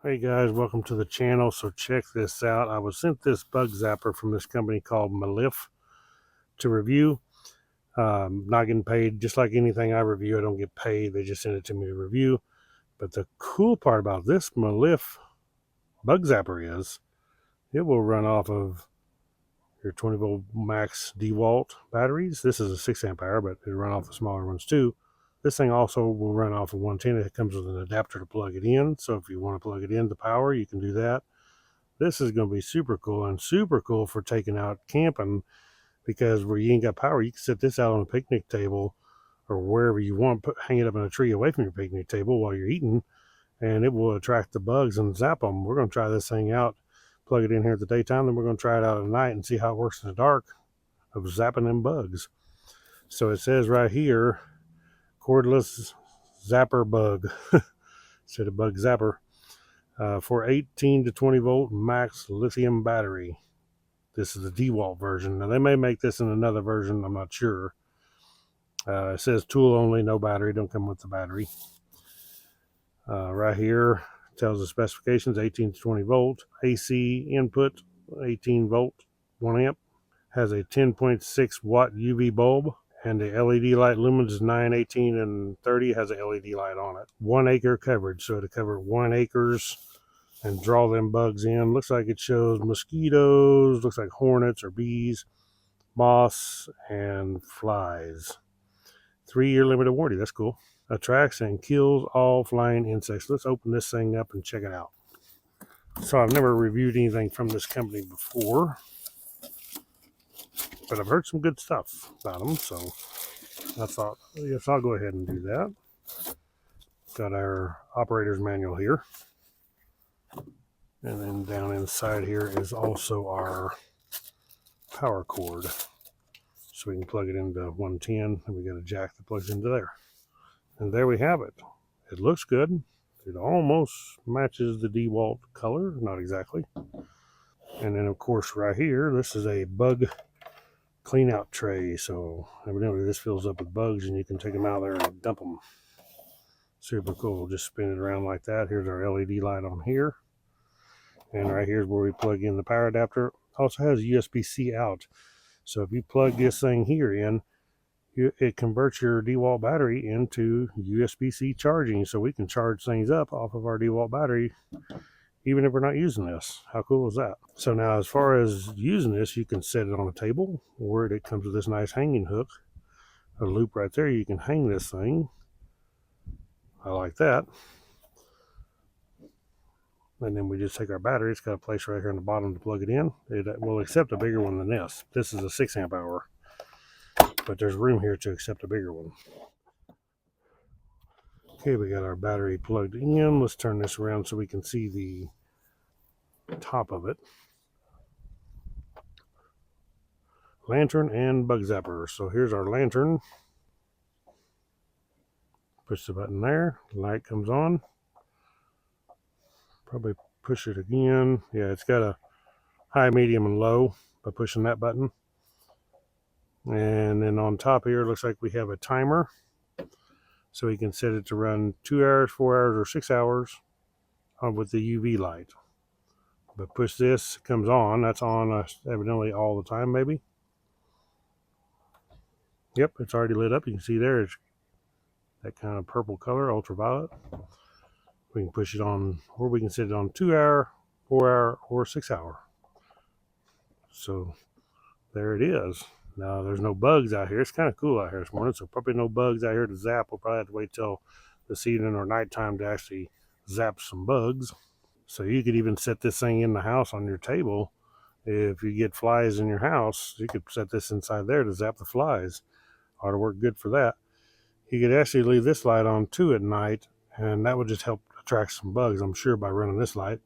Hey guys, welcome to the channel. So check this out. I was sent this bug zapper from this company called Mellif to review. Not getting paid, just like anything I review. I don't get paid. They just send it to me to review. But the cool part about this Mellif bug zapper is it will run off of your 20 volt max Dewalt batteries. This is a 6 amp hour, but it'll run off the smaller ones too. This thing also will run off of 110. It comes with an adapter to plug it in. So if you want to plug it into power, you can do that. This is going to be super cool, and super cool for taking out camping, because where you ain't got power, you can set this out on a picnic table or wherever you want, hang it up in a tree away from your picnic table while you're eating, and it will attract the bugs and zap them. We're going to try this thing out, plug it in here at the daytime, then we're going to try it out at night and see how it works in the dark of zapping them bugs. So it says right here, cordless zapper bug instead of bug zapper, for 18 to 20 volt max lithium battery. This is the Dewalt version. Now, they may make this in another version. I'm not sure. It says tool only, no battery. Don't come with the battery. Right here tells the specifications: 18 to 20 volt AC input, 18 volt, 1 amp. Has a 10.6 watt UV bulb, and the LED light lumens is 9, 18, and 30. Has a LED light on it. 1 acre coverage, so to cover 1 acres and draw them bugs in. Looks like it shows mosquitoes, looks like hornets or bees, moths, and flies. 3-year limited warranty. That's cool. Attracts and kills all flying insects. Let's open this thing up and check it out. So I've never reviewed anything from this company before, but I've heard some good stuff about them, so I thought, yes, I'll go ahead and do that. Got our operator's manual here. And then down inside here is also our power cord. So we can plug it into 110, and we got a jack that plugs into there. And there we have it. It looks good. It almost matches the Dewalt color, not exactly. And then of course right here, this is a bug clean out tray. So evidently this fills up with bugs and you can take them out there and dump them. Super cool. Just spin it around like that. Here's our LED light on here. And right here's where we plug in the power adapter. Also has USB-C out. So if you plug this thing here in, it converts your Dewalt battery into USB-C charging. So we can charge things up off of our Dewalt battery even if we're not using this. How cool is that? So now as far as using this, you can set it on a table, or it comes with this nice hanging hook. A loop right there, you can hang this thing. I like that. And then we just take our battery. It's got a place right here on the bottom to plug it in. It will accept a bigger one than this. This is a 6 amp hour, but there's room here to accept a bigger one. Okay, we got our battery plugged in. Let's turn this around so we can see the top of it. Lantern and bug zapper. So here's our lantern. Push the button there. Light comes on. Probably push it again. Yeah, it's got a high, medium, and low by pushing that button. And then on top here, it looks like we have a timer. So we can set it to run 2 hours, 4 hours, or 6 hours with the UV light. But push this, it comes on. That's on evidently all the time, maybe. Yep, it's already lit up. You can see there, it's that kind of purple color, ultraviolet. We can push it on, or we can set it on 2 hour, 4 hour, or 6 hour. So there it is. Now there's no bugs out here. It's kind of cool out here this morning, so probably no bugs out here to zap. We'll probably have to wait till this evening or nighttime to actually zap some bugs. So you could even set this thing in the house on your table. If you get flies in your house, you could set this inside there to zap the flies. Ought to work good for that. You could actually leave this light on too at night, and that would just help attract some bugs, I'm sure, by running this light.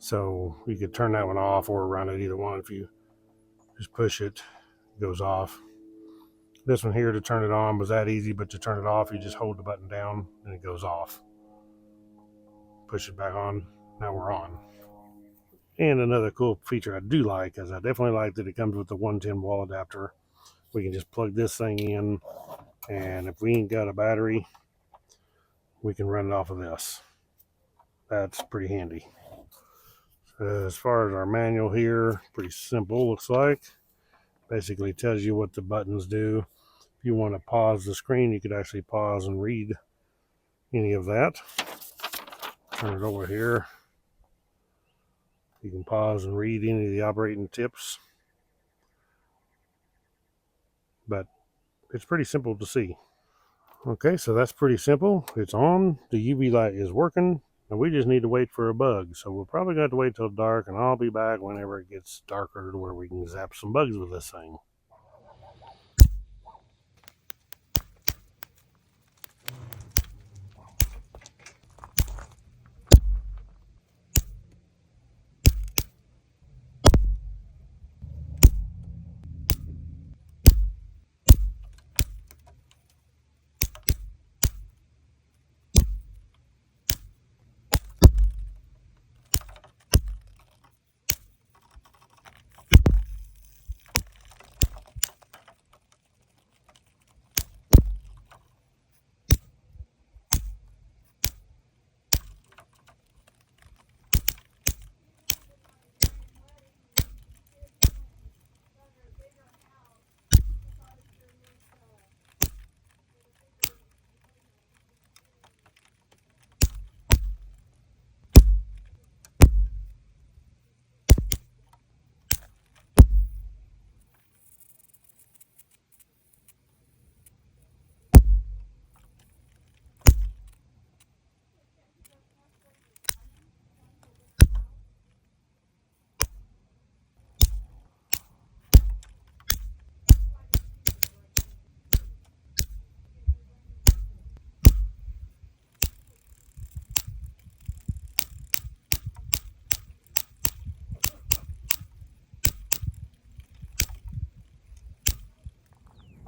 So you could turn that one off or run it, either one. If you just push it, it goes off. This one here, to turn it on, was that easy, but to turn it off, you just hold the button down and it goes off. Push it back on, now we're on. And another cool feature I do like is I definitely like that it comes with the 110 wall adapter. We can just plug this thing in, and if we ain't got a battery, we can run it off of this. that's pretty handy. As far as our manual here, pretty simple, looks like. Basically tells you what the buttons do. If you want to pause the screen, you could actually pause and read any of that. Turn it over here. You can pause and read any of the operating tips. But it's pretty simple to see. Okay, so that's pretty simple. It's on. The UV light is working. And we just need to wait for a bug. So we'll probably have to wait till dark, and I'll be back whenever it gets darker to where we can zap some bugs with this thing.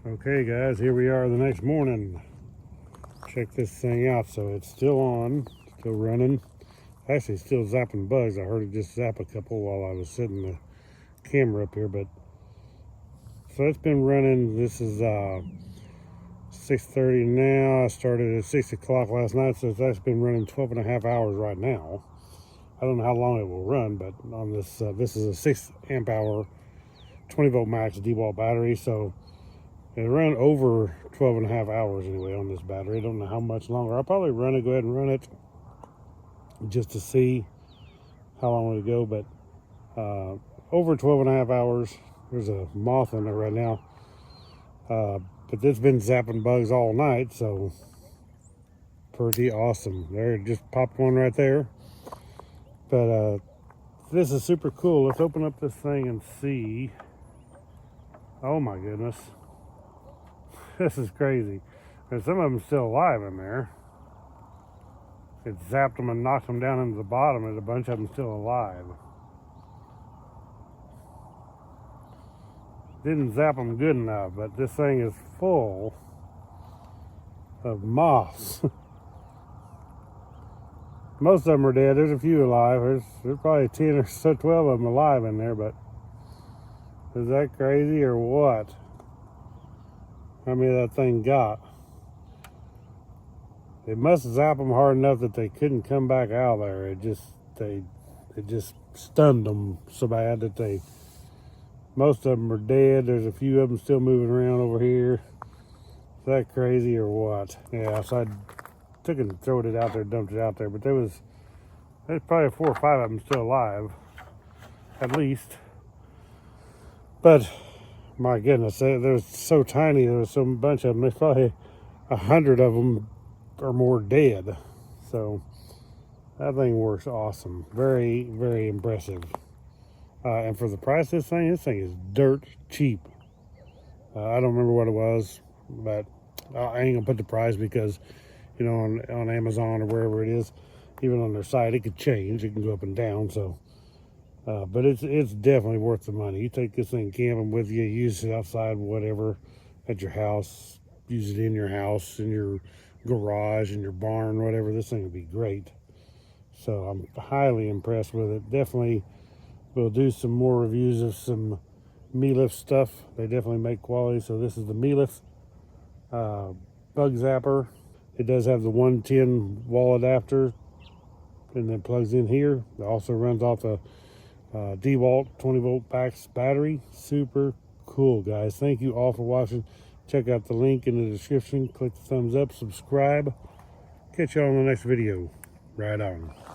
Okay guys, here we are the next morning. Check this thing out. So it's still on, still running. Actually still zapping bugs. I heard it just zap a couple while I was setting the camera up here, but so it's been running. This is 6:30 now. I started at 6 o'clock last night, so it's actually been running 12 and a half hours right now. I don't know how long it will run, but on this this is a 6 amp hour 20 volt max Dewalt battery, so it ran over 12 and a half hours anyway on this battery. I don't know how much longer. I'll probably go ahead and run it just to see how long it'll go, but over 12 and a half hours. There's a moth in there right now, but it's been zapping bugs all night, so pretty awesome. There, it just popped one right there. But this is super cool. Let's open up this thing and see. Oh my goodness. This is crazy. There's some of them still alive in there. It zapped them and knocked them down into the bottom, and a bunch of them still alive. Didn't zap them good enough, but this thing is full of moths. Most of them are dead. There's a few alive. There's probably 10 or so, 12 of them alive in there, but is that crazy or what? How many that thing got? It must zap them hard enough that they couldn't come back out of there. It just stunned them so bad that most of them are dead. There's a few of them still moving around over here. Is that crazy or what? Yeah, so I took it and threw it out there, dumped it out there, but there's probably 4 or 5 of them still alive, at least. But my goodness, they're so tiny. There was some bunch of them. There's probably 100 of them or more dead. So that thing works awesome. Very, very impressive. And for the price of this thing is dirt cheap. I don't remember what it was, but I ain't gonna put the price because, you know, on Amazon or wherever it is, even on their site, it could change. It can go up and down. So, but it's definitely worth the money. You take this thing camping with you, use it outside, whatever, at your house, use it in your house, in your garage, in your barn, whatever. This thing would be great. So I'm highly impressed with it. Definitely will do some more reviews of some Mellif stuff. They definitely make quality. So this is the Mellif Bug Zapper. It does have the 110 wall adapter and then plugs in here. It also runs off a Dewalt 20-volt Pax battery. Super cool, guys. Thank you all for watching. Check out the link in the description. Click the thumbs up, subscribe. Catch y'all on the next video. Right on.